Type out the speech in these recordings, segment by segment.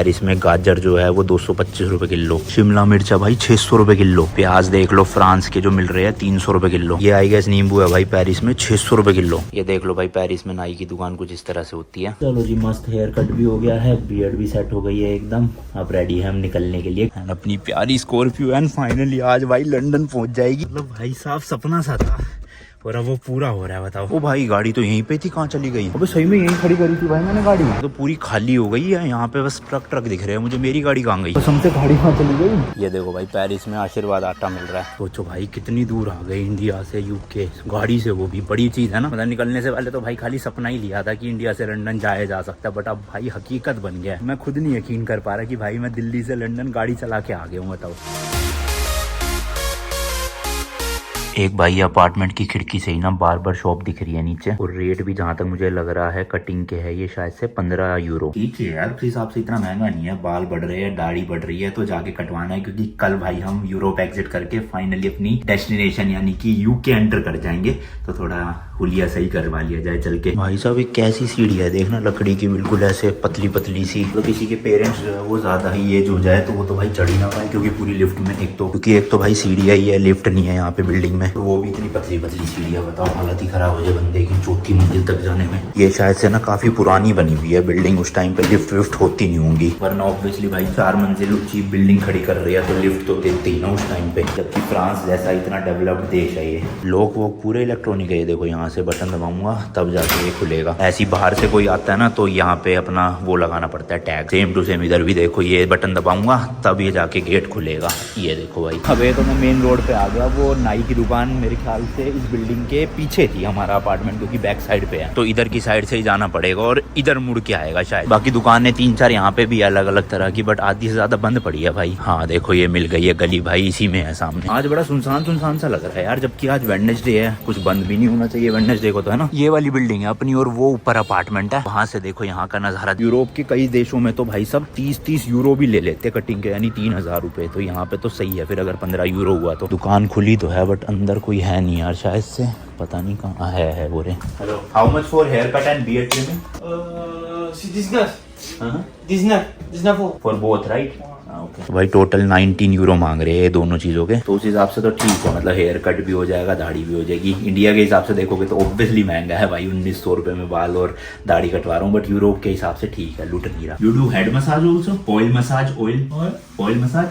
और इसमें गाजर जो है वो 225 रुपए किलो। शिमला मिर्च है भाई 600 रुपए किलो। प्याज देख लो फ्रांस के जो मिल रहे हैं 300 रुपए किलो। ये आई गैस नींबू है भाई पेरिस में 600 रुपए किलो। ये देख लो भाई पेरिस में नाई की दुकान कुछ इस तरह से होती है। चलो जी मस्त हेयर कट भी हो गया है, बियर्ड भी सेट हो गई है एकदम। अब रेडी है हम निकलने के लिए। अपनी प्यारी स्कॉर्पियो एंड फाइनली आज भाई लंदन पहुंच जाएगी। मतलब भाई साहब सपना सा था और अब वो पूरा हो रहा है। बताओ ओ भाई गाड़ी तो यहीं पे थी, कहाँ चली गई? अबे सही में यहीं खड़ी करी थी भाई मैंने गाड़ी, तो पूरी खाली हो गई है। यहाँ पे बस ट्रक दिख रहे हैं मुझे। मेरी गाड़ी कहाँ गई? कसम से गाड़ी कहाँ चली गई? ये देखो भाई पेरिस में आशीर्वाद आटा मिल रहा है। सोचो भाई कितनी दूर आ गए इंडिया से यूके गाड़ी से, वो भी बड़ी चीज है ना। मतलब निकलने से पहले तो भाई खाली सपना ही लिया था कि इंडिया से लंदन जाया जा सकता है, बट अब भाई हकीकत बन गया है। मैं खुद नहीं यकीन कर पा रहा कि भाई मैं दिल्ली से लंदन गाड़ी चला के आ गया हूँ। बताओ एक भाई अपार्टमेंट की खिड़की से ही ना बार्बर शॉप दिख रही है नीचे, और रेट भी जहाँ तक मुझे लग रहा है कटिंग के है ये शायद से 15 यूरो। ठीक है यार उस हिसाब से इतना महंगा नहीं है। बाल बढ़ रहे हैं, दाढ़ी बढ़ रही है तो जाके कटवाना है, क्योंकि कल भाई हम यूरोप एग्जिट करके फाइनली अपनी डेस्टिनेशन यानी कि यूके एंटर कर जाएंगे। तो थोड़ा हुलिया सही करवा लिया जाए चल के। भाई साहब एक कैसी सीढ़ी है देखना, लकड़ी की बिल्कुल ऐसे पतली पतली सी। तो किसी के पेरेंट्स जो है वो ज्यादा ही एज हो जाए तो वो तो भाई चढ़ ही ना पाए, क्योंकि पूरी लिफ्ट में एक तो भाई सीढ़ियाँ ही है, लिफ्ट नहीं है यहाँ पे बिल्डिंग में। तो वो भी इतनी पतली पतली सीढ़ियाँ, बताओ हालत ही खराब हो जाए बंदे की चौथी मंजिल तक जाने में। ये शायद से ना काफी पुरानी बनी हुई है बिल्डिंग, उस टाइम पे लिफ्ट विफ्ट होती नहीं होंगी, वरना ऑब्वियसली भाई 4 मंजिल ऊंची बिल्डिंग खड़ी कर रही है तो लिफ्ट तो देते ही ना उस टाइम पे। जबकि फ्रांस जैसा इतना डेवलप्ड देश है ये। लोग वो पूरे इलेक्ट्रॉनिक है। ये देखो यहाँ से बटन दबाऊंगा तब जाके ये खुलेगा। ऐसी बाहर से कोई आता है ना तो यहाँ पे अपना वो लगाना पड़ता है टैग। सेम टू सेम इधर भी देखो, ये बटन दबाऊंगा तब ये जाके गेट खुलेगा। ये देखो भाई। अब ये तो मैं मेन रोड पे आ गया। वो नाई की दुकान मेरे ख्याल से इस बिल्डिंग के पीछे थी हमारा अपार्टमेंट, क्योंकि बैक साइड पे है, तो इधर की साइड से ही जाना पड़ेगा और इधर मुड़ के आएगा शायद। बाकी दुकानें 3-4 यहाँ पे भी अलग अलग तरह की, बट आधी से ज्यादा बंद पड़ी है भाई। हाँ देखो ये मिल गई है गली भाई, इसी में है सामने। आज बड़ा सुनसान सा लग रहा है यार, जबकि आज वेडनेसडे है। कुछ बंद भी नहीं होना चाहिए वेडनेसडे को तो, है ना। ये वाली बिल्डिंग है अपनी और वो ऊपर अपार्टमेंट है। वहां से देखो यहाँ का नजारा। यूरोप के कई देशों में तो भाई सब 30-30 यूरो भी ले लेते कटिंग के, यानी 3000 रुपए। तो यहाँ पे तो सही है फिर अगर 15 यूरो हुआ तो। दुकान खुली तो है बट अंदर कोई है नहीं यार शायद से, पता नहीं कहाँ है बोरे। Hello, how much for haircut and beard trimming? For both right? Okay भाई टोटल 19 यूरो मांग रहे हैं दोनों चीजों के, तो उस हिसाब से तो ठीक है। मतलब हेयर कट भी हो जाएगा, दाढ़ी भी हो जाएगी। इंडिया के हिसाब से देखोगे तो ऑब्वियसली महंगा है भाई, 1900 रुपए में बाल और दाढ़ी कटवा रहा हूँ, बट यूरोप के हिसाब से ठीक है, लुट नहीं रहा। You do head massage also? Oil massage? Oil massage?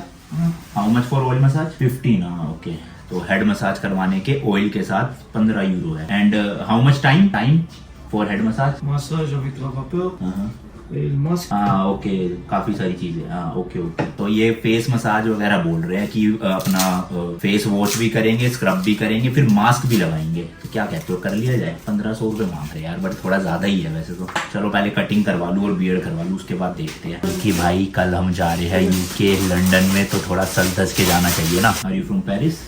How much for oil massage? 15। Okay, तो हेड मसाज करवाने के ऑयल के साथ 15 यूरो है। And how much time for head massage? Massage avec la vapeur et le masque. हाँ okay, काफी सारी चीजें। हाँ ओके। तो ये फेस मसाज वगैरह बोल रहे हैं कि अपना फेस वॉश भी करेंगे, स्क्रब भी करेंगे, फिर मास्क भी लगाएंगे। तो क्या कहते हो, कर लिया जाए? 1500 रुपए मांग रहे हैं यार, बट थोड़ा ज्यादा ही है वैसे तो। चलो पहले कटिंग करवा लूँ और बियर्ड करवा लूँ, उसके बाद देखते हैं। कि भाई कल हम जा रहे हैं यूके लंदन में, तो थोड़ा सज धज के जाना चाहिए ना। Are you from Paris?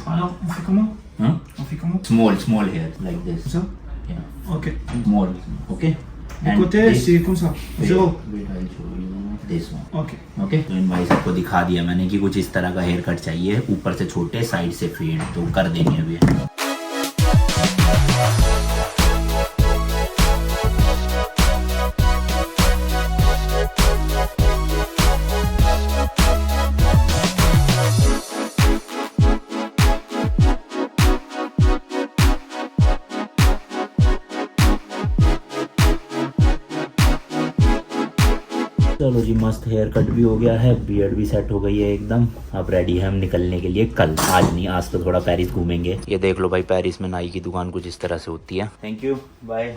Alors, on fait comment? On fait comment? Small hair like this. Ça? Yeah. Ok. Small. Okay. Le côté, c'est comme ça. Zéro. This one. Ok. Okay, तो इन भाई सबको दिखा दिया मैंने कि कुछ इस तरह का हेयर कट चाहिए, ऊपर से छोटे साइड से फेड, तो कर देंगे अभी। चलो जी मस्त हेयर कट भी हो गया है, बियर्ड भी सेट हो गई है एकदम। अब रेडी है हम निकलने के लिए कल। आज नहीं, आज तो थोड़ा पेरिस घूमेंगे। ये देख लो भाई पेरिस में नाई की दुकान कुछ इस तरह से होती है। Thank you, bye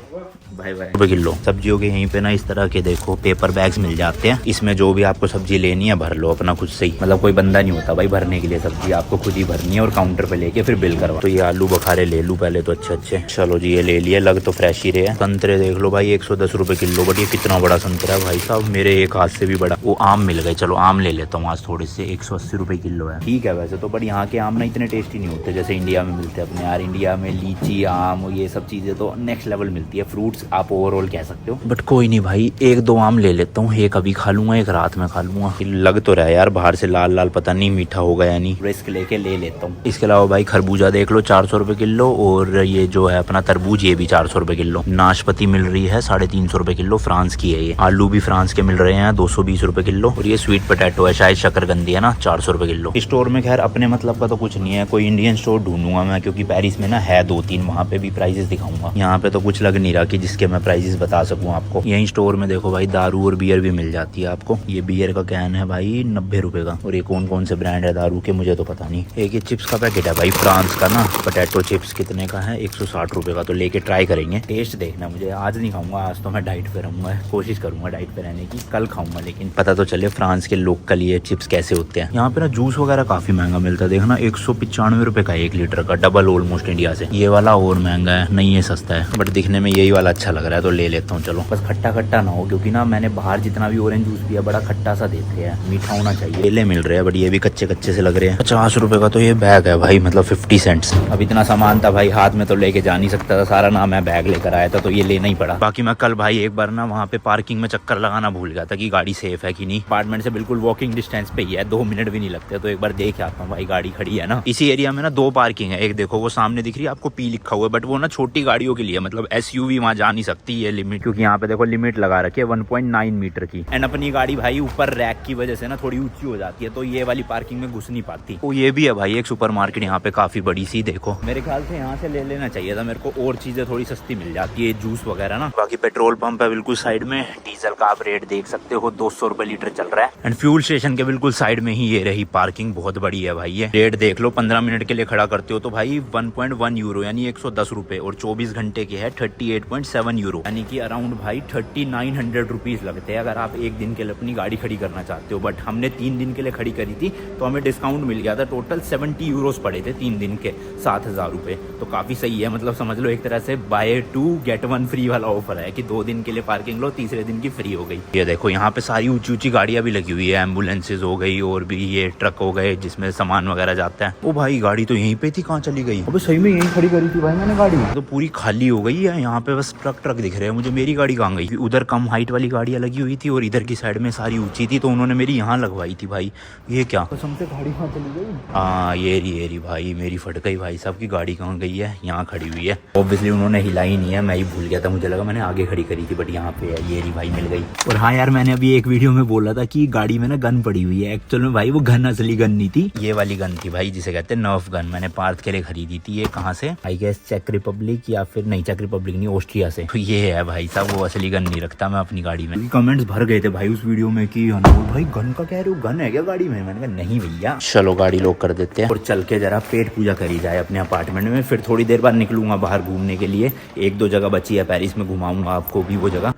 bye bye. रुपए किलो सब्जियों के यहीं पे ना इस तरह के देखो पेपर बैग्स मिल जाते हैं। इसमें जो भी आपको सब्जी लेनी है भर लो अपना खुद से ही, मतलब कोई बंदा नहीं होता भाई भरने के लिए। सब्जी आपको खुद ही भरनी है और काउंटर पे लेके फिर बिल करवा। तो ये आलू बुखारे ले लूँ पहले तो अच्छे। चलो जी ये ले लिए, लग तो फ्रेश ही रहे। संतरे देख लो भाई 110 रुपए किलो, बट ये कितना बड़ा संतरा है भाई साहब, मेरे एक हाथ से भी बड़ा। वो आम मिल गए, चलो आम ले लेता हूँ आज थोड़े से। 180 रुपए किलो है, ठीक है वैसे तो, पर यहाँ के आम ना इतने टेस्टी नहीं होते जैसे इंडिया में मिलते हैं अपने यार। इंडिया में लीची, आम, ये सब चीजें तो नेक्स्ट लेवल मिलती है। फ्रूट्स आप ओवरऑल कह सकते हो, बट कोई नहीं भाई 1-2 आम ले लेता हूँ। एक अभी खा लूंगा, एक रात में खा लूंगा। लग तो रहा है यार बाहर से लाल लाल, पता नहीं मीठा होगा या नहीं, रिस्क लेके ले लेता हूँ। इसके अलावा भाई खरबूजा देख लो 400 रुपए किलो, और ये जो है अपना तरबूज ये भी 400 रुपए किलो। नाशपाती मिल रही है 350 रुपए किलो, फ्रांस की है ये। आलू भी फ्रांस के मिल रहे हैं 220 रुपए किलो। और ये स्वीट पोटैटो है, शायद शकरकंदी है ना, 400 रुपए किलो। स्टोर में खैर अपने मतलब का तो कुछ नहीं है, कोई इंडियन स्टोर ढूंढूंगा मैं, क्योंकि पेरिस में ना है 2-3, वहाँ पे भी प्राइसेस दिखाऊंगा। यहाँ पे तो कुछ लग नहीं रहा कि जिसके मैं प्राइसेस बता सकूँ आपको। यही स्टोर में देखो भाई दारू और बियर भी मिल जाती है आपको। ये बियर का कैन है भाई 90 रुपए का। और ये कौन कौन से ब्रांड है दारू के मुझे तो पता नहीं। एक ये चिप्स का पैकेट है भाई फ्रांस का ना, पोटैटो चिप्स, कितने का है, 160 रुपए का। तो लेके ट्राई करेंगे, टेस्ट देखना मुझे। आज नहीं खाऊंगा, आज तो मैं डाइट पे रहूंगा, कोशिश करूंगा डाइट पे रहने की। कल खाऊंगा लेकिन पता तो चले फ्रांस के लोकल ये चिप्स कैसे होते हैं। यहाँ पे ना जूस वगैरह काफी महंगा मिलता है, देखना 195 रुपए का 1 लीटर का, डबल ऑलमोस्ट इंडिया से। ये वाला और महंगा है, नहीं ये सस्ता है, बट दिखने में यही वाला अच्छा लग रहा है तो ले लेता हूँ। चलो बस खट्टा खट्टा ना हो, क्योंकि ना मैंने बाहर जितना भी ऑरेंज जूस पिया बड़ा खट्टा सा देते हैं, मीठा होना चाहिए। केले मिल रहे हैं बट ये भी कच्चे कच्चे से लग रहे हैं। 50 रुपए का तो ये बैग है भाई, मतलब 50 सेंट्स। अब इतना सामान था भाई, हाथ में तो लेके जा नहीं सकता था सारा ना, मैं बैग लेकर आया था तो ये लेना ही पड़ा। बाकी मैं कल भाई एक बार ना वहाँ पे पार्किंग में चक्कर लगाना भूल गया था कि गाड़ी सेफ है कि नहीं। अपार्टमेंट से बिल्कुल वॉकिंग डिस्टेंस पे ही है, 2 मिनट भी नहीं लगते, तो एक बार देख आता हूँ भाई गाड़ी खड़ी है ना। इसी एरिया में ना 2 पार्किंग है, एक देखो वो सामने दिख रही है आपको, पी लिखा हुआ है, बट वो ना छोटी गाड़ियों के लिए, मतलब SUV वहाँ जा नहीं सकती ये लिमिट, क्योंकि यहाँ पे देखो लिमिट लगा रखी है 1.9 मीटर की। एंड अपनी गाड़ी भाई ऊपर रैक की वजह से ना थोड़ी ऊंची हो जाती है, तो ये वाली पार्किंग में घुस नहीं पाती। वो ये भी है भाई एक सुपरमार्केट यहाँ पे काफी बड़ी सी, देखो मेरे ख्याल से यहाँ से ले लेना चाहिए था मेरे को, और चीजें थोड़ी सस्ती मिल जाती है, जूस वगैरह ना। बाकी पेट्रोल पंप है बिल्कुल साइड में, डीजल का आप रेट देख सकते हो 200 रुपए लीटर चल रहा है। एंड फ्यूल स्टेशन के बिल्कुल साइड में ही ये रही पार्किंग, बहुत बड़ी है भाई। ये रेट देख लो, 15 मिनट के लिए खड़ा करते हो तो भाई 1.1 यूरो यानी 110 रुपए, और 24 घंटे के है 38.7 यूरो, यानी कि अराउंड भाई 3900 रुपीज लगते हैं अगर आप एक दिन के लिए अपनी गाड़ी खड़ी करना चाहते हो। बट हमने 3 दिन के लिए खड़ी करी थी तो हमें डिस्काउंट मिल गया था, टोटल 70 यूरोस पड़े थे 3 दिन के, 7000 रुपए। तो काफी सही है, मतलब समझ लो एक तरह से बाय 2 गेट 1 फ्री वाला ऑफर है कि 2 दिन के लिए पार्किंग लो, तीसरे दिन की फ्री हो गई। ये देखो यहाँ पे सारी ऊंची ऊंची गाड़ियां भी लगी हुई है, एम्बुलेंसेज हो गई और भी ये ट्रक हो गए जिसमें सामान वगैरह जाता है। ओ भाई गाड़ी तो यहीं पे थी, कहाँ चली गई? अबे सही में यहीं खड़ी करी थी भाई मैंने गाड़ी, तो पूरी खाली हो गई है। यहाँ पे बस ट्रक दिख रहे हैं मुझे, मेरी गाड़ी कहाँ गई? उधर कम हाइट वाली गाड़ियां लगी हुई थी और इधर की साइड में सारी ऊंची थी, तो उन्होंने मेरी यहाँ लगवाई थी भाई। ये क्या कसम से गाड़ी कहाँ चली गई? हाँ ये रही भाई मेरी फट गई भाई साहब की गाड़ी, कहाँ गई है? यहाँ खड़ी हुई है, ऑब्वियसली उन्होंने हिलाई नहीं है, मैं ही भूल गया था, मुझे लगा मैंने आगे खड़ी करी थी, बट यहाँ पे है। ये रही भाई मिल गई। और हाँ यार मैंने अभी एक वीडियो में बोला था कि गाड़ी में ना गन पड़ी हुई है, एक्चुअल में भाई वो गन असली गन नहीं थी, ये वाली गन थी भाई जिसे कहते हैं नर्फ गन। मैंने पार्थ के लिए खरीदी थी। ये कहाँ से? आई गेस चेक रिपब्लिक, या फिर नहीं चेक रिपब्लिक नहीं, ऑस्ट्रिया से। तो ये है भाई साहब, वो असली गन नहीं रखता मैं अपनी गाड़ी में। कमेंट्स भर गए थे भाई उस वीडियो में कि अनमोल भाई गन का कह रहे हो, गन है क्या गाड़ी में? मैंने कहा नहीं भैया। चलो गाड़ी लॉक कर देते हैं और चल के जरा पेट पूजा करी जाए अपने अपार्टमेंट में, फिर थोड़ी देर बाद निकलूंगा बाहर घूमने के लिए। 1-2 जगह बची है पेरिस में, घुमाऊंगा आपको भी वो जगह।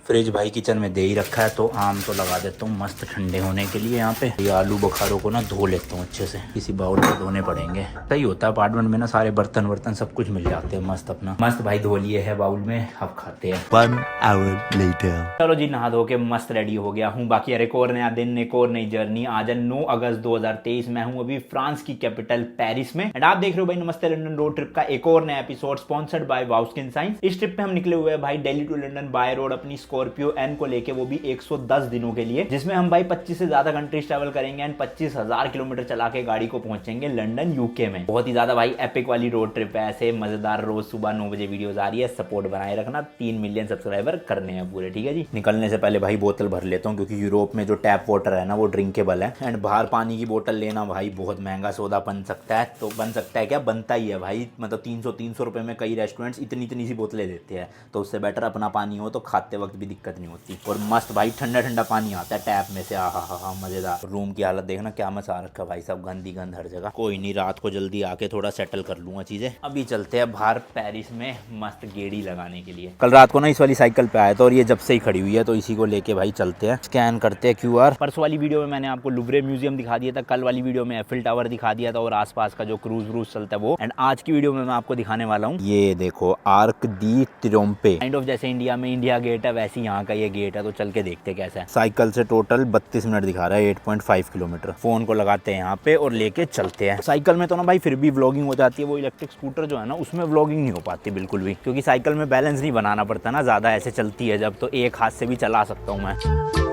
फ्रिज भाई किचन में दे ही रखा है, तो आम तो लगा देता हूँ मस्त ठंडे होने के लिए। यहाँ पे ये आलू बुखारों को ना धो लेता हूँ अच्छे से, किसी बाउल में धोने पड़ेंगे। सही होता है अपार्टमेंट में ना, सारे बर्तन सब कुछ मिल जाते हैं मस्त। अपना मस्त भाई धो लिए है बाउल में, अब खाते हैं। 1 hour later. चलो जी नहा धो के मस्त रेडी हो गया हूँ। बाकी यार एक और नया दिन, एक और नई जर्नी। आज है 9 अगस्त 2023, मैं हूँ अभी फ्रांस की कैपिटल पेरिस में, एंड आप देख रहे हो भाई नमस्ते लंदन रोड ट्रिप का एक और नया episode sponsored by wow skin science. इस ट्रिप पे हम निकले हुए हैं भाई Delhi to London by road अपनी स्कॉर्पियो एन को लेके, वो भी 110 दिनों के लिए, जिसमें हम भाई 25 से ज्यादा कंट्रीज ट्रैवल करेंगे एंड 25,000 किलोमीटर चला के गाड़ी को पहुंचेंगे लंदन यूके में। बहुत ही ज्यादा भाई एपिक वाली रोड ट्रिप है, ऐसे मजेदार। रोज सुबह 9 बजे वीडियोस आ रही है, सपोर्ट बनाए रखना। 3 मिलियन सब्सक्राइबर करने हैं पूरे, ठीक है जी। निकलने से पहले भाई बोतल भर लेता हूँ, क्योंकि यूरोप में जो टैप वाटर है ना वो ड्रिंकेबल है, एंड बाहर पानी की बोतल लेना भाई बहुत महंगा सौदा बन सकता है। तो बन सकता है क्या, बनता ही है भाई, मतलब 300 रुपए में कई रेस्टोरेंट्स इतनी सी बोतलें देते हैं, तो उससे बेटर अपना पानी हो तो खाते वक्त भी दिक्कत नहीं होती। और मस्त भाई ठंडा ठंडा पानी आता है टैप में से, आहा मजेदार। रूम की हालत देखना क्या मचा रखा भाई साहब, गंदी गंद हर जगह। कोई नहीं, रात को जल्दी आके थोड़ा सेटल कर लूंगा चीजें। अभी चलते हैं बाहर पेरिस में मस्त गेड़ी लगाने के लिए। कल रात को ना इस वाली साइकिल पे आया था और ये जब से ही खड़ी हुई है, तो इसी को लेके भाई चलते हैं। स्कैन करते हैं QR। परसों वाली वीडियो में मैंने आपको लुवरे म्यूजियम दिखा दिया था, कल वाली वीडियो में एफिल टावर दिखा दिया था और आसपास का जो क्रूज व्रूज चलता है वो। एंड आज की वीडियो में मैं आपको दिखाने वाला हूँ, ये देखो आर्क दी ट्रियोम्फे। काइंड ऑफ जैसे इंडिया में इंडिया गेट है, वैसे यहाँ का ये गेट है, तो चल के देखते कैसा है। साइकिल से टोटल 32 मिनट दिखा रहा है, 8.5 किलोमीटर। फोन को लगाते हैं यहाँ पे और लेके चलते हैं। साइकिल में तो ना भाई फिर भी व्लॉगिंग हो जाती है, वो इलेक्ट्रिक स्कूटर जो है ना उसमें व्लॉगिंग नहीं हो पाती बिल्कुल भी, क्योंकि साइकिल में बैलेंस नहीं बनाना पड़ता ना ज्यादा, ऐसे चलती है जब, तो एक हाथ से भी चला सकता हूँ मैं।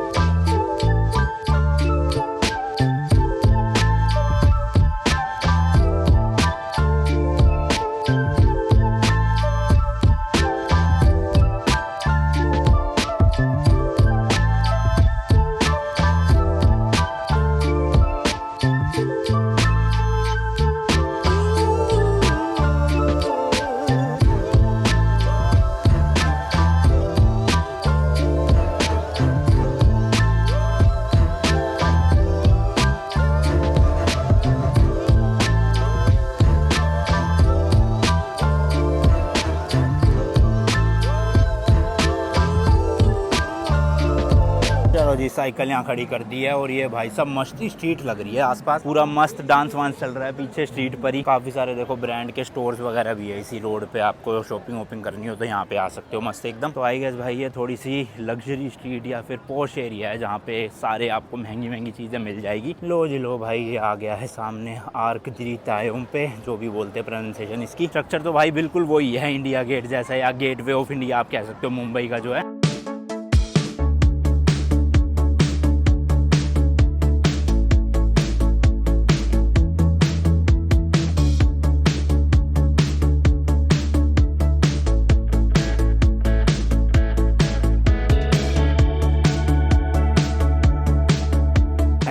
चलो जी, साइकिल यहाँ खड़ी कर दी है और ये भाई सब मस्ती स्ट्रीट लग रही है, आसपास पूरा मस्त डांस वांस चल रहा है पीछे स्ट्रीट पर ही। काफी सारे देखो ब्रांड के स्टोर्स वगैरह भी है इसी रोड पे, आपको शॉपिंग वॉपिंग करनी हो तो यहाँ पे आ सकते हो मस्त एकदम। तो आई गेस भाई ये थोड़ी सी लग्जरी स्ट्रीट या फिर पॉश एरिया है जहाँ पे सारे आपको महंगी महंगी चीजें मिल जाएगी। लो जी लो भाई, ये आ गया है सामने आर्क दी तायोम पे, जो भी बोलते हैं प्रोनाउंसिएशन इसकी। स्ट्रक्चर तो भाई बिल्कुल वही है इंडिया गेट जैसा, या गेटवे ऑफ इंडिया आप कह सकते हो मुंबई का जो है।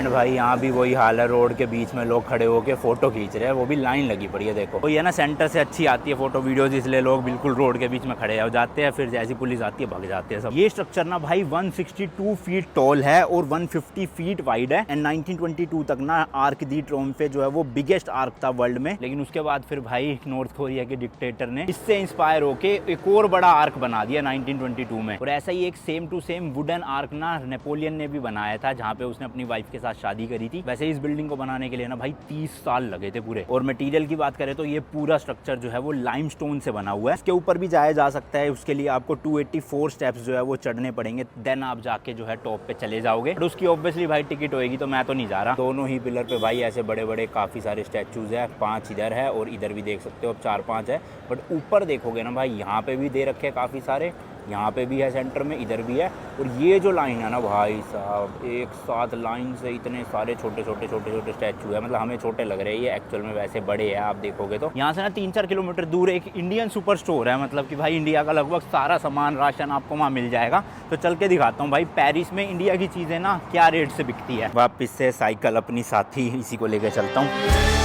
भाई यहाँ भी वही हाल है, रोड के बीच में लोग खड़े होके फोटो खींच रहे हैं, वो भी लाइन लगी पड़ी है देखो। तो ये ना सेंटर से अच्छी आती है फोटो वीडियोज, इसलिए लोग बिल्कुल रोड के बीच में खड़े हो जाते हैं, फिर जैसी पुलिस आती है भाग जाते हैं सब। ये स्ट्रक्चर ना भाई 162 फीट टॉल है और 150 फीट वाइड है। एंड 1922 तक ना आर्क दी ट्रोम्फे जो है वो बिगेस्ट आर्क था वर्ल्ड में, लेकिन उसके बाद फिर भाई नॉर्थ कोरिया के डिक्टेटर ने इससे इंस्पायर होके एक और बड़ा आर्क बना दिया 1922 में। और ऐसा ही एक same to same wooden arc ना नेपोलियन ने भी बनाया था, जहाँ पे उसने अपनी वाइफ के साथ शादी करी थी। वैसे इस बिल्डिंग को बनाने के लिए ना भाई 30 साल लगे थे पूरे। और मटेरियल की बात करें तो ये पूरा स्ट्रक्चर जो है वो लाइमस्टोन से बना हुआ है। इसके ऊपर भी जाया जा सकता है, उसके लिए आपको 284 स्टेप्स जो है वो चढ़ने पड़ेंगे, देन आप जाके जो है टॉप पे चले जाओगे। बट उसकी ऑब्वियसली भाई टिकट होएगी, तो मैं तो नहीं जा रहा। दोनों ही पिलर पे भाई ऐसे बड़े बड़े काफी सारे स्टैचूज है, 5 इधर है और इधर भी देख सकते हो, अब 4-5 है। बट ऊपर देखोगे ना भाई, यहाँ पे भी दे रखे हैं काफी सारे, यहाँ पे भी है सेंटर में, इधर भी है। और ये जो लाइन है ना भाई साहब, एक साथ लाइन से इतने सारे छोटे छोटे स्टैचू है, मतलब हमें छोटे लग रहे हैं, ये एक्चुअल में वैसे बड़े हैं आप देखोगे तो। यहाँ से ना 3-4 किलोमीटर दूर एक इंडियन सुपर स्टोर है, मतलब कि भाई इंडिया का लगभग सारा सामान राशन आपको वहाँ मिल जाएगा। तो चल के दिखाता हूँ भाई पेरिस में इंडिया की चीज़ें ना क्या रेट से बिकती है। वापिस से साइकिल अपनी साथी इसी को लेकर चलता हूँ।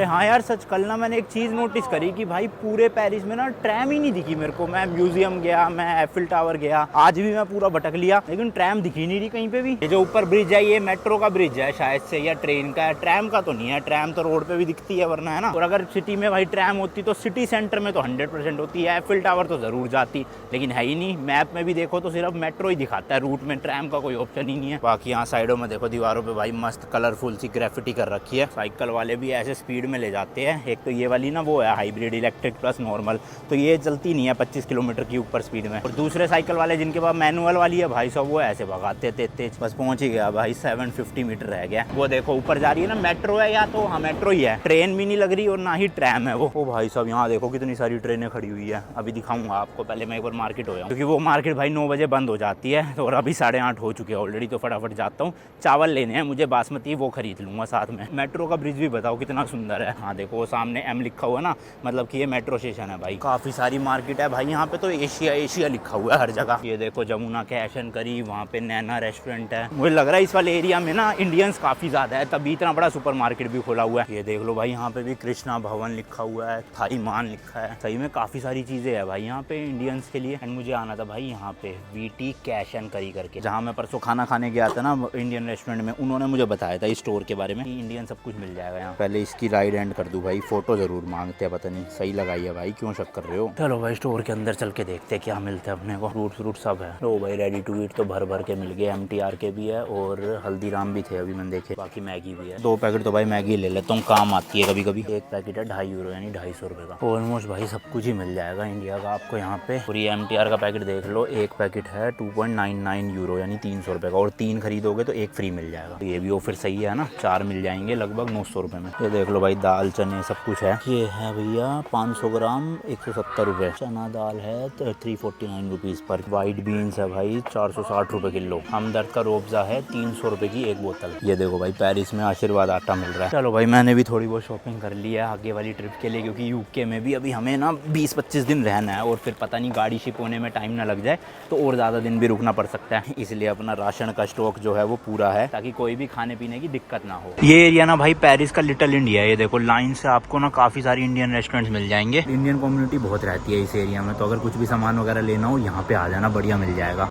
हाँ यार सच, कल ना मैंने एक चीज़ नोटिस करी कि भाई पूरे पेरिस में ना ट्रैम ही नहीं दिखी मेरे को। मैं म्यूजियम गया, मैं एफिल टावर गया, आज भी मैं पूरा भटक लिया, लेकिन ट्रैम दिखी नहीं रही कहीं पे भी। ये जो ऊपर ब्रिज है ये मेट्रो का ब्रिज है शायद से, या ट्रेन का है, ट्रैम का तो नहीं है। ट्रैम तो रोड पे भी दिखती है वरना, है ना। और अगर सिटी में भाई ट्रैम होती तो सिटी सेंटर में तो 100% होती है, एफिल टावर तो जरूर जाती, लेकिन है ही नहीं। मैप में भी देखो तो सिर्फ मेट्रो ही दिखाता है रूट में, ट्रैम का कोई ऑप्शन ही नहीं है। बाकी यहाँ साइडों में देखो दीवारों पे भाई मस्त कलरफुल सी ग्राफिटी कर रखी है। साइकिल वाले भी ऐसे स्पीड में ले जाते हैं। एक तो ये वाली ना वो है हाइब्रिड इलेक्ट्रिक प्लस नॉर्मल, तो ये चलती नहीं है 25 किलोमीटर की ऊपर स्पीड में। और दूसरे साइकिल वाले जिनके पास मैनुअल वाली है भाई साहब, वो ऐसे भगाते तेज। बस पहुंच ही गया भाई, 750 मीटर रह गया। वो देखो ऊपर जा रही है ना, मेट्रो है या तो, हाँ मेट्रो ही है, ट्रेन भी नहीं लग रही और ना ही ट्रैम है वो। ओ भाई साहब यहाँ देखो कितनी सारी ट्रेनें खड़ी हुई है, अभी दिखाऊंगा आपको। पहले मैं एक बार मार्केट हो जाऊँ, क्योंकि वो मार्केट भाई 9 बजे बंद हो जाती है, और अभी 8:30 हो चुके हैं ऑलरेडी। तो फटाफट जाता हूँ, चावल लेने हैं मुझे बासमती, वो खरीद लूंगा साथ में। मेट्रो का ब्रिज भी बताओ कितना सुंदर है। हाँ देखो सामने M लिखा हुआ ना, मतलब कि ये मेट्रो स्टेशन है भाई। काफी सारी मार्केट है भाई यहाँ पे, तो एशिया लिखा हुआ है हर जगह। ये देखो जमुना कैश एंड करी, वहाँ पे नैना रेस्टोरेंट है। मुझे लग रहा है इस वाले एरिया में ना इंडियंस काफी ज्यादा है, तभी इतना बड़ा सुपर मार्केट भी खोला हुआ है। ये देख लो भाई, यहाँ पे भी कृष्णा भवन लिखा हुआ है, थाई मान लिखा है। सही में काफी सारी चीजें है भाई यहाँ पे इंडियंस के लिए। एंड मुझे आना था भाई यहाँ पे VT कैश एंड करी करके, जहाँ मैं परसों खाना खाने गया था ना इंडियन रेस्टोरेंट में, उन्होंने मुझे बताया था इस स्टोर के बारे में, इंडियन सब कुछ मिल जाएगा यहाँ। पहले इसकी राइड एंड कर दूं भाई, फोटो जरूर मांगते हैं, पता नहीं सही लगाई है भाई, क्यों शक कर रहे हो। चलो भाई स्टोर के अंदर चल के देखते हैं क्या मिलता है अपने को। फ्रूट सब है। लो भाई रेडी टू ईट तो भर के मिल गए, MTR के भी है और हल्दीराम भी थे अभी मैंने देखे, बाकी मैगी भी है। 2 पैकेट तो भाई मैगी ले लेता हूँ, काम आती है कभी कभी। एक पैकेट है 2.5 यूरो यानी 250 रुपये का। ऑलमोस्ट भाई सब कुछ ही मिल जाएगा इंडिया का आपको यहाँ पे। पूरी MTR का पैकेट देख लो, एक पैकेट है 2.99 यूरो यानी 300 रुपये का, और 3 खरीदोगे तो 1 फ्री मिल जाएगा। तो ये भी ऑफर सही है ना, 4 मिल जाएंगे लगभग 900 रुपये में। ये देख लो भाई भाई दाल चने सब कुछ है। ये है भैया 500 ग्राम 170 रुपये। चना दाल है 349 रुपीज़ पर। वाइट बीन्स है भाई 460 रुपये किलो। हमदर्द का रोबजा है 300 रुपये की एक बोतल। ये देखो भाई पेरिस में आशीर्वाद आटा मिल रहा है। चलो भाई मैंने भी थोड़ी बहुत शॉपिंग कर ली है आगे वाली ट्रिप के लिए, क्योंकि यूके में भी अभी हमें ना 20-25 दिन रहना है और फिर पता नहीं गाड़ी शिप होने में टाइम ना लग जाए तो और ज़्यादा दिन भी रुकना पड़ सकता है। इसलिए अपना राशन का स्टॉक जो है वो पूरा है ताकि कोई भी खाने पीने की दिक्कत ना हो। ये एरिया ना भाई पेरिस का लिटिल इंडिया है। ये देखो लाइन से आपको ना काफ़ी सारी इंडियन रेस्टोरेंट्स मिल जाएंगे। इंडियन कम्युनिटी बहुत रहती है इस एरिया में, तो अगर कुछ भी सामान वगैरह लेना हो यहाँ पे आ जाना, बढ़िया मिल जाएगा।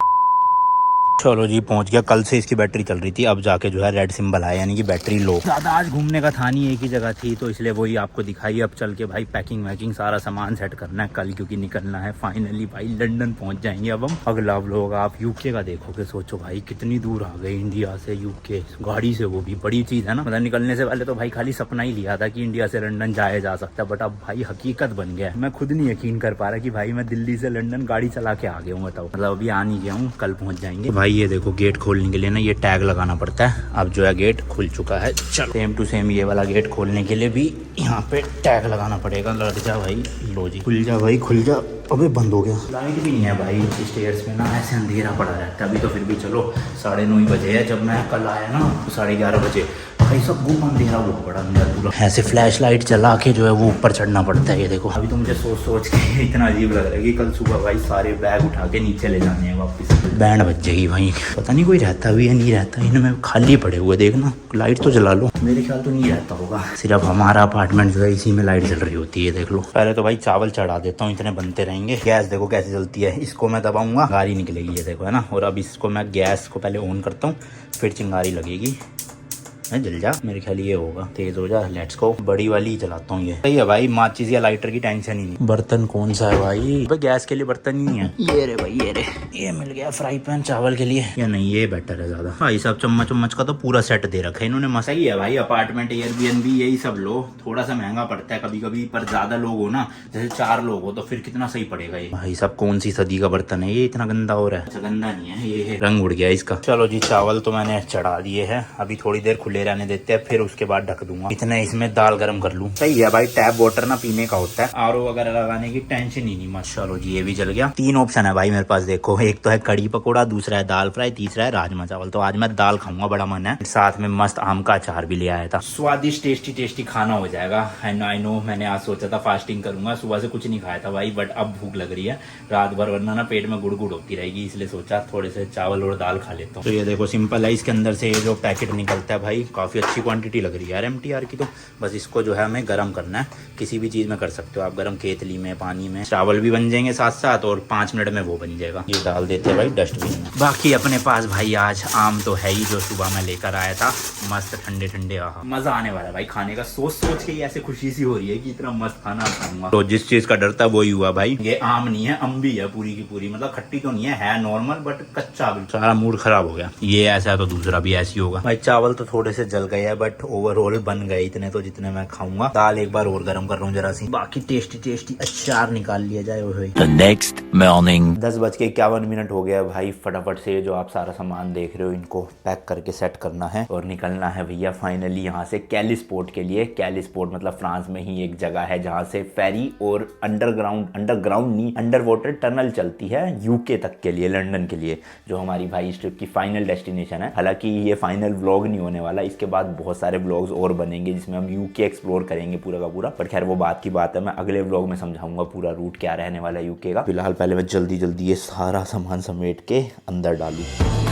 चलो जी पहुंच गया। कल से इसकी बैटरी चल रही थी, अब जाके जो है रेड सिंबल आया, यानी कि बैटरी लो। ज़्यादा आज घूमने का था नहीं, एक ही जगह थी तो इसलिए वही आपको दिखाई। अब चल के भाई पैकिंग वैकिंग सारा सामान सेट करना है कल, क्योंकि निकलना है फाइनली भाई। लंदन पहुंच जाएंगे अब हम। अगला व्लॉग आप यूके का देखोगे। सोचो भाई कितनी दूर आ गए इंडिया से यूके, गाड़ी से, वो भी बड़ी चीज़ है ना। मतलब निकलने से पहले तो भाई खाली सपना ही लिया था कि इंडिया से लंदन जाया जा सकता है, बट अब भाई हकीकत बन गया है। मैं खुद नहीं यकीन कर पा रहा कि भाई मैं दिल्ली से लंदन गाड़ी चला के आ गया हूँ। बताओ, मतलब अभी आ नहीं गया हूँ, कल पहुँच जाएंगे भाई। ये देखो गेट खोलने के लिए ना ये टैग लगाना पड़ता है। अब जो है गेट खुल चुका है। चलो सेम टू सेम ये वाला गेट खोलने के लिए भी यहाँ पे टैग लगाना पड़ेगा। लग जा भाई, लो जी, खुल जा भाई खुल जा। अबे बंद हो गया। लाइट भी नहीं है भाई स्टेयर्स में ना, ऐसे अंधेरा पड़ा रहता है। अभी तो फिर भी चलो 9:30 बजे है। जब मैं कल आया ना तो 11:30 बजे भाई सब गुम अंधेरा हुआ पड़ा अंदर पूरा। ऐसे फ्लैश लाइट चला के जो है वो ऊपर चढ़ना पड़ता है। ये देखो अभी तो मुझे सोच के इतना अजीब लग रहा है कि कल सुबह भाई सारे बैग उठा के नीचे ले जाने हैं वापस। बैंड बज जाएगी भाई। पता नहीं कोई रहता भी है नहीं रहता, इनमें खाली पड़े हुए। देखना लाइट तो जला लो। मेरे ख्याल तो नहीं रहता होगा, सिर्फ हमारा अपार्टमेंट जो है इसी में लाइट जल रही होती है। देख लो। पहले तो भाई चावल चढ़ा देता हूँ, इतने बनते रहेंगे। गैस देखो कैसे जलती है, इसको मैं दबाऊंगा गाड़ी निकलेगी। ये देखो है ना। और अब इसको मैं गैस को पहले ऑन करता हूँ, फिर चिंगारी लगेगी। जल जा, मेरे ख्याल ये होगा। तेज हो जा, लेट्स गो। बड़ी वाली ही चलाता हूँ। ये सही है भाई, माचिस या लाइटर की टेंशन ही नहीं। बर्तन कौन सा है भाई? गैस के लिए बर्तन ही नहीं है। ये रे भाई, ये रे, ये मिल गया फ्राई पैन चावल के लिए। या नहीं, ये बेटर है ज्यादा। भाई सब चम्मच का तो पूरा सेट दे रखा है इन्होंने। मस्त ही है भाई। अपार्टमेंट, एयरबीएनबी, यही सब लो। थोड़ा सा महंगा पड़ता है कभी कभी, पर ज्यादा लोग हो ना, जैसे 4 लोग हो तो फिर कितना सही पड़ेगा ये। भाई सब कौन सी सदी का बर्तन है ये, इतना गंदा हो रहा है? अच्छा गंदा नहीं है, ये रंग उड़ गया इसका। चलो जी चावल तो मैंने चढ़ा दिए है, अभी थोड़ी देर खुले रहने देते हैं, फिर उसके बाद ढक दूंगा। इतने इसमें दाल गर्म कर लूं। सही है भाई, टैप वाटर ना पीने का होता है, आरओ वगैरह लगाने की टेंशन ही नहीं। मत। चलो जी ये भी जल गया। 3 ऑप्शन है भाई मेरे पास। देखो एक तो है कड़ी पकौड़ा, दूसरा है दाल फ्राई, तीसरा है राजमा चावल। तो आज मैं दाल खाऊंगा, बड़ा मन है। साथ में मस्त आम का अचार भी ले आया था। स्वादिष्ट टेस्टी खाना हो जाएगा। आई नो मैंने आज सोचा था फास्टिंग करूंगा, सुबह से कुछ नहीं खाया था भाई, बट अब भूख लग रही है रात भर, वरना ना पेट में गुड़ होती रहेगी, इसलिए सोचा थोड़े से चावल और दाल खा लेता हूँ। तो ये देखो सिंपल है। इसके अंदर से ये जो पैकेट निकलता है भाई, काफी अच्छी क्वांटिटी लग रही है यार MTR की। तो बस इसको जो है हमें गर्म करना है। किसी भी चीज में कर सकते हो आप गर्म, केतली में, पानी में। चावल भी बन जाएंगे साथ साथ, और 5 मिनट में वो बन जाएगा। ये डाल देते हैं भाई डस्टबिन में। बाकी अपने पास भाई आज आम तो है ही, जो सुबह मैं लेकर आया था। मस्त ठंडे ठंडे, आहा मजा आने वाला है भाई खाने का। सोच के ही ऐसे खुशी सी हो रही है कि इतना मस्त खाना खाऊंगा। तो जिस चीज का डर था वही हुआ भाई। ये आम नहीं है, अम्बी है पूरी की पूरी। मतलब खट्टी तो नहीं है नॉर्मल, बट कच्चा। सारा मूड खराब हो गया। ये ऐसा है तो दूसरा भी ऐसी होगा भाई। चावल तो थोड़े से जल गए हैं, बट ओवरऑल बन गए इतने तो जितने मैं खाऊंगा। दाल एक बार और गर्म कर रहा हूँ जरा सी। बाकी टेस्टी अचार निकाल लिया जाए। नेक्स्ट मॉर्निंग 10:51 हो गया भाई। फटाफट से जो आप सारा सामान देख रहे हो इनको पैक करके सेट करना है और निकलना है भैया फाइनली यहाँ से कैलिस पोर्ट के लिए। कैलिस पोर्ट मतलब फ्रांस में ही एक जगह है जहाँ से फेरी और अंडरग्राउंड नहीं, अंडर वाटर टनल चलती है यूके तक के लिए, लंदन के लिए, जो हमारी भाई इस ट्रिप की फाइनल डेस्टिनेशन है। हालांकि ये फाइनल व्लॉग नहीं होने वाला, इसके बाद बहुत सारे व्लॉग्स और बनेंगे जिसमें हम यूके एक्सप्लोर करेंगे पूरा का पूरा। पर खैर वो बात की बात है, मैं अगले व्लॉग में समझाऊंगा पूरा रूट क्या रहने वाला है यूके का। फिलहाल पहले मैं जल्दी ये सारा सामान समेट के अंदर डालूं।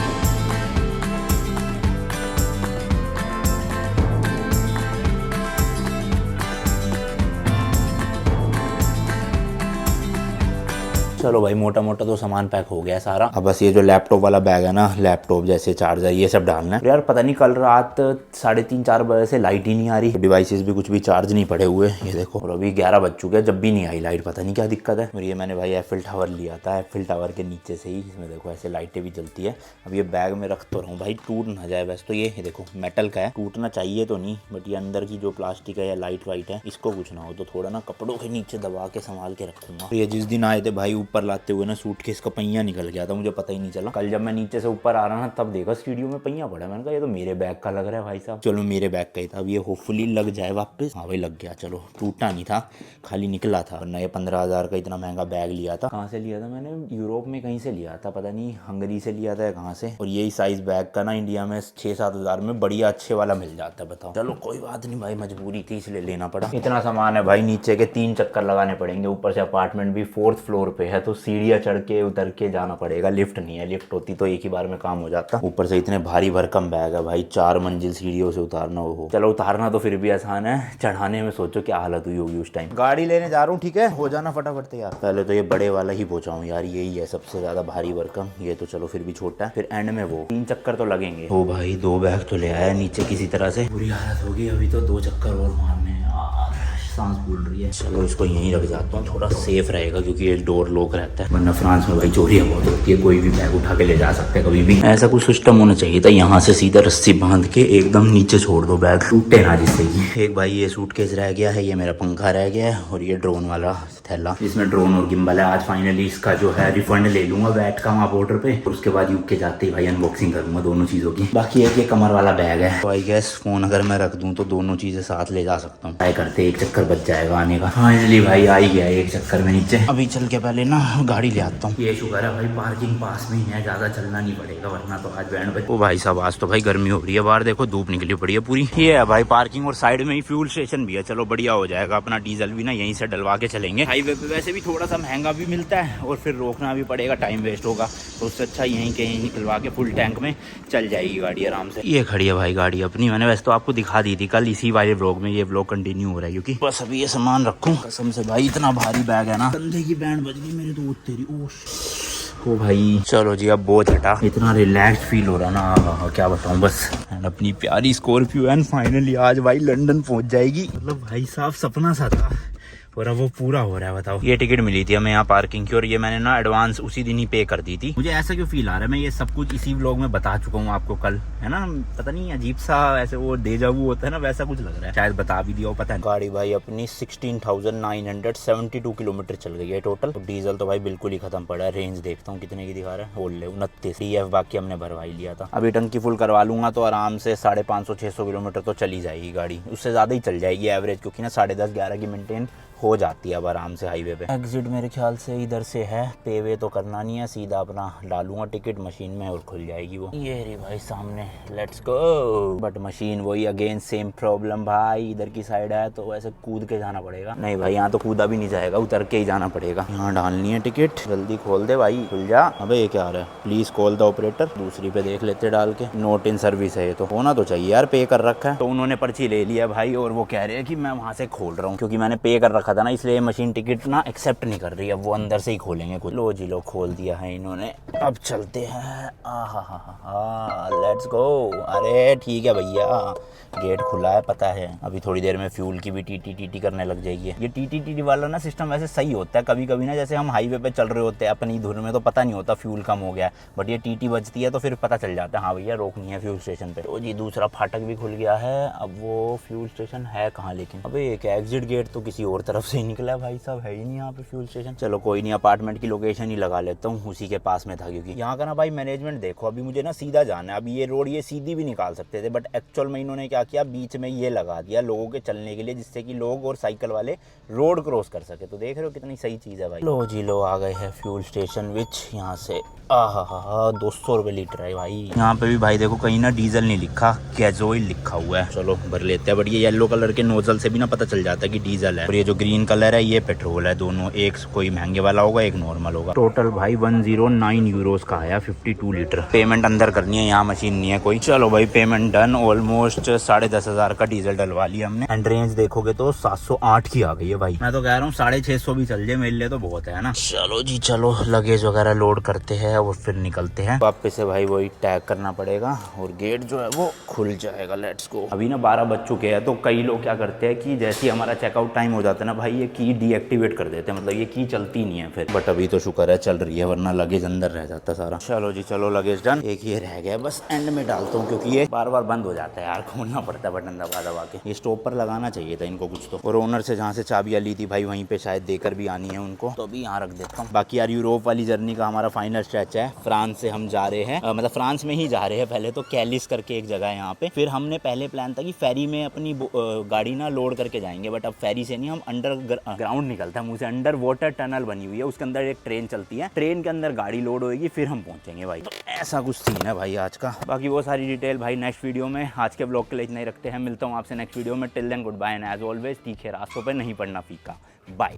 चलो भाई मोटा तो सामान पैक हो गया है सारा। अब बस ये जो लैपटॉप वाला बैग है ना, लैपटॉप जैसे चार्जर ये सब डालना है। यार पता नहीं कल रात 3:30-4 बजे से लाइट ही नहीं आ रही। डिवाइसेस भी कुछ भी चार्ज नहीं पड़े हुए। ये देखो, और अभी 11 बज चुके हैं जब भी नहीं आई लाइट। पता नहीं क्या दिक्कत है। और ये मैंने भाई एफिल टावर लिया था, एफिल टावर के नीचे से ही इसमें देखो ऐसे लाइटें भी जलती है। अब ये बैग में रख तो रहा हूँ भाई, टूट ना जाए। वैसे तो ये देखो मेटल का है, टूटना चाहिए तो नहीं, बट ये अंदर की जो प्लास्टिक है या लाइट वाइट है, इसको कुछ ना हो तो थोड़ा ना कपड़ों के नीचे दबा के संभाल के रखूंगा। तो ये जिस दिन आए थे भाई ऊपर लाते हुए ना सूटकेस का पहिया निकल गया था, मुझे पता ही नहीं चला। कल जब मैं नीचे से ऊपर आ रहा ना तब देखा सीढ़ियों में पहिया पड़ा, मैंने कहा ये तो मेरे बैग का लग रहा है भाई साहब। चलो मेरे बैग का ही था, अब ये होपफुली लग जाए वापस। हाँ भाई लग गया, चलो टूटा नहीं था, खाली निकला था। वरना ये 15,000 का इतना महंगा बैग लिया था। कहाँ से लिया था मैंने? यूरोप में कहीं से लिया था, पता नहीं हंगरी से लिया था कहाँ से। और यही साइज बैग का ना इंडिया में 6-7 हज़ार में बढ़िया अच्छे वाला मिल जाता है, बताओ। चलो कोई बात नहीं भाई, मजबूरी थी इसलिए लेना पड़ा। इतना सामान है भाई, नीचे के 3 चक्कर लगाने पड़ेंगे। ऊपर से अपार्टमेंट भी 4th फ्लोर पे है, तो सीढ़ियाँ चढ़ के उतर के जाना पड़ेगा। लिफ्ट नहीं है, लिफ्ट होती तो एक ही बार में काम हो जाता। ऊपर से इतने भारी भरकम बैग है भाई, 4 मंजिल सीढ़ियों से उतारना हो। चलो उतारना तो फिर भी आसान है, चढ़ाने में सोचो क्या हालत हुई होगी उस टाइम। गाड़ी लेने जा रहा हूँ, ठीक है, हो जाना फटाफट तैयार। पहले तो ये बड़े वाला ही पहुंचाऊं यार, यही है सबसे ज्यादा भारी भरकम। ये तो चलो फिर भी छोटा है, फिर एंड में वो 3 चक्कर तो लगेंगे। ओ भाई 2 बैग तो ले आया नीचे किसी तरह से। बुरी हालत होगी, अभी तो 2 चक्कर और मारने हैं यार, सांस फूल रही है। चलो इसको यहीं रख जाता हूँ, थोड़ा सेफ रहेगा क्योंकि ये डोर लॉक रहता है। वरना फ्रांस में भाई चोरियां बहुत होती है, कोई भी बैग उठा के ले जा सकते हैं कभी भी। ऐसा कुछ सिस्टम होना चाहिए था, यहाँ से सीधा रस्सी बांध के एकदम नीचे छोड़ दो, बैग टूटे ना जिससे कि। एक भाई ये सूटकेस रह गया है, ये मेरा पंखा रह गया है, और ये ड्रोन वाला थैला, इसमें ड्रोन और गिम्बल है। आज फाइनली इसका जो है रिफंड ले लूंगा बैट का वहाँ बॉर्डर पे, और उसके बाद यूके जाते ही भाई अनबॉक्सिंग करूंगा दोनों चीजों की। बाकी एक ये कमर वाला बैग है, तो आई गेस फोन अगर मैं रख दूं तो दोनों चीजें साथ ले जा सकता हूँ। ट्राई करते, एक चक्कर बच जाएगा आने का। फाइनली भाई आ ही गया एक चक्कर में नीचे। अभी चल के पहले ना गाड़ी ले आता हूँ। ये शुक्र है भाई पार्किंग पास में ही है, ज्यादा चलना नहीं पड़ेगा, वरना तो आज बैंड बज। ओ भाई साहब आज तो भाई गर्मी हो रही है बाहर, देखो धूप निकली पड़ी है पूरी। ये है भाई पार्किंग, और साइड में ही फ्यूल स्टेशन भी है। चलो बढ़िया हो जाएगा, अपना डीजल भी ना यहीं से डलवा के चलेंगे। हाईवे पे वैसे भी थोड़ा सा महंगा भी मिलता है, और फिर रोकना भी पड़ेगा, टाइम वेस्ट होगा, तो उससे अच्छा यहीं कहीं निकलवा के फुल टैंक में चल जाएगी गाड़ी आराम से। ये खड़ी है भाई गाड़ी अपनी, मैंने वैसे तो आपको दिखा दी थी कल इसी वाले व्लॉग में। ये व्लॉग कंटिन्यू हो रहा है क्योंकि बस अभी ये सामान रखूं। कसम से भाई इतना भारी बैग है ना, कंधे की बैंड बज गई मेरे तो तेरी। ओ भाई चलो जी अब बोझ हटा, इतना रिलैक्स फील हो रहा ना, क्या बताऊं बस। एंड अपनी प्यारी स्कॉर्पियो एंड फाइनली आज भाई लंदन पहुंच जाएगी। मतलब भाई साहब सपना सा था और अब वो पूरा हो रहा है, बताओ। ये टिकट मिली थी हमें यहाँ पार्किंग की, और ये मैंने ना एडवांस उसी दिन ही पे कर दी थी। मुझे ऐसा क्यों फील आ रहा है, मैं ये सब कुछ इसी व्लॉग में बता चुका हूँ आपको कल, है ना। पता नहीं अजीब सा ऐसे वो डेजा वू होता है ना, वैसा कुछ लग रहा है, शायद बता भी दिया हो, पता है। गाड़ी भाई अपनी 16,972 किलोमीटर चल गई है टोटल। तो डीजल तो भाई बिल्कुल ही खत्म पड़ा है। रेंज देखता हूँ कितने की दिखा रहा है, बोल ले 29 DF बाकी हमने भरवाई लिया था। अभी टंकी फुल करवा लूंगा तो आराम से 550-600 किलोमीटर तो चली जाएगी गाड़ी, उससे ज्यादा ही चल जाएगी एवरेज, क्योंकि ना 10:30-11 की मेंटेन हो जाती है अब आराम से हाईवे पे। एग्जिट मेरे ख्याल से इधर से है, पे वे तो करना नहीं है, सीधा अपना डालूंगा टिकट मशीन में और खुल जाएगी वो। ये रही भाई सामने, लेट्स गो। बट मशीन वही अगेन सेम प्रॉब्लम भाई, इधर की साइड है तो वैसे कूद के जाना पड़ेगा। नहीं भाई यहाँ तो कूदा भी नहीं जाएगा, उतर के ही जाना पड़ेगा। यहाँ डालनी है टिकट, जल्दी खोल दे भाई, खुल जा। अबे ये क्या आ रहा है, प्लीज कॉल द ऑपरेटर। दूसरी पे देख लेते डाल के, नोट इन सर्विस है, ये तो होना तो चाहिए यार, पे कर रखा है। तो उन्होंने पर्ची ले लिया भाई, और वो कह रहे हैं कि मैं वहाँ से खोल रहा हूँ, क्योंकि मैंने पे कर रखा था ना, इसलिए मशीन टिकट ना एक्सेप्ट नहीं कर रही है, वो अंदर से ही खोलेंगे कुछ। लो जी लो खोल दिया है इन्होंने, अब चलते हैं। Let's go. अरे ठीक है भैया, गेट खुला है पता है। अभी थोड़ी देर में फ्यूल की भी टीटी करने लग जाएगी। ये टीटी वाला ना सिस्टम वैसे सही होता है, कभी कभी ना जैसे हम हाईवे पे चल रहे होते हैं अपनी धुन में तो पता नहीं होता फ्यूल कम हो गया, बट ये टीटी बजती है तो फिर पता चल जाता है हाँ भैया रोकनी है फ्यूल स्टेशन पे। तो जी दूसरा फाटक भी खुल गया है। अब वो फ्यूल स्टेशन है कहाँ, लेकिन अबे एक एग्जिट गेट तो किसी और तरफ से ही निकला भाई साहब, है ही नहीं यहाँ पे फ्यूल स्टेशन। चलो कोई नहीं, अपार्टमेंट की लोकेशन ही लगा लेता हूँ, उसी के पास में था, क्योंकि यहाँ का ना भाई मैनेजमेंट देखो। अभी मुझे ना सीधा जाना है, अभी ये रोड ये सीधी भी निकाल सकते थे, बट एक्चुअल में इन्होंने क्या किया, बीच में ये लगा दिया लोगों के चलने के लिए, जिससे कि लोग और साइकिल वाले रोड क्रॉस कर सके। तो देख रहे हो कितनी सही चीज़ है भाई। लो जी लो आ गए हैं फ्यूल स्टेशन, विच यहाँ से 200 रुपये लीटर है भाई। यहाँ पे भी भाई देखो कहीं ना डीजल नहीं लिखा, गैसोइल लिखा हुआ है। चलो भर लेते हैं, बट ये येलो कलर के नोजल से भी ना पता चल जाता है कि डीजल है, और ये जो ग्रीन कलर है ये पेट्रोल है। दोनों एक कोई महंगे वाला होगा, एक नॉर्मल होगा। टोटल भाई 109 यूरोस का आया 52 लीटर। पेमेंट अंदर करनी है, यहाँ मशीन नहीं है कोई। चलो भाई पेमेंट डन। ऑलमोस्ट 10,500 का डीजल डलवा लिया हमने, एंड रेंज देखोगे तो 708 की आ गई है भाई। मैं तो कह रहा हूँ 650 भी चल जाए मेरे लिए तो बहुत है ना। चलो जी चलो लगेज वगैरह लोड करते हैं, और फिर निकलते हैं वापस से। भाई वही टैग करना पड़ेगा और गेट जो है वो खुल जाएगा। Let's go. अभी ना 12 बज चुके हैं, तो कई लोग क्या करते हैं कि जैसे ही हमारा चेकआउट टाइम हो जाता है ना भाई, ये की डीएक्टिवेट कर देते हैं, मतलब ये की चलती नहीं है फिर। बट अभी तो शुक्र है चल रही है, वरना लगेज अंदर रह जाता सारा। चलो जी चलो, लगेज डन। एक ये रह गया, बस एंड में डालता हूँ क्योंकि ये बार बार बंद हो जाता है यार, खोलना पड़ता है बटन दबा दबा के। ये स्टॉप पर लगाना चाहिए था इनको कुछ तो। और ओनर से जहाँ से चाबियाँ ली थी भाई वहीं पे शायद देकर भी आनी है उनको, तो अभी यहाँ रख देता हूँ। बाकी यार यूरोप वाली जर्नी का हमारा फाइनल स्ट्रेच है। फ्रांस से हम जा रहे हैं, मतलब फ्रांस में ही जा रहे हैं। पहले तो कैलिस करके एक जगह है यहाँ पे, फिर हमने पहले प्लान था कि फेरी में अपनी गाड़ी ना लोड करके जाएंगे, बट अब फेरी से नहीं, हम अंडर ग्राउंड निकलता है मुँह से। अंडर वाटर टनल बनी हुई है, उसके अंदर एक ट्रेन चलती है, ट्रेन के अंदर गाड़ी लोड होगी, फिर हम पहुंचेंगे भाई। तो ऐसा कुछ सीन है भाई आज का। बाकी वो सारी डिटेल भाई नेक्स्ट वीडियो में। आज के ब्लॉग के लिए इतना ही रखते हैं, मिलता हूँ आपसे नेक्स्ट वीडियो में। Till then good bye and as always तीखे रास्तों पर नहीं पड़ना फीका। बाय।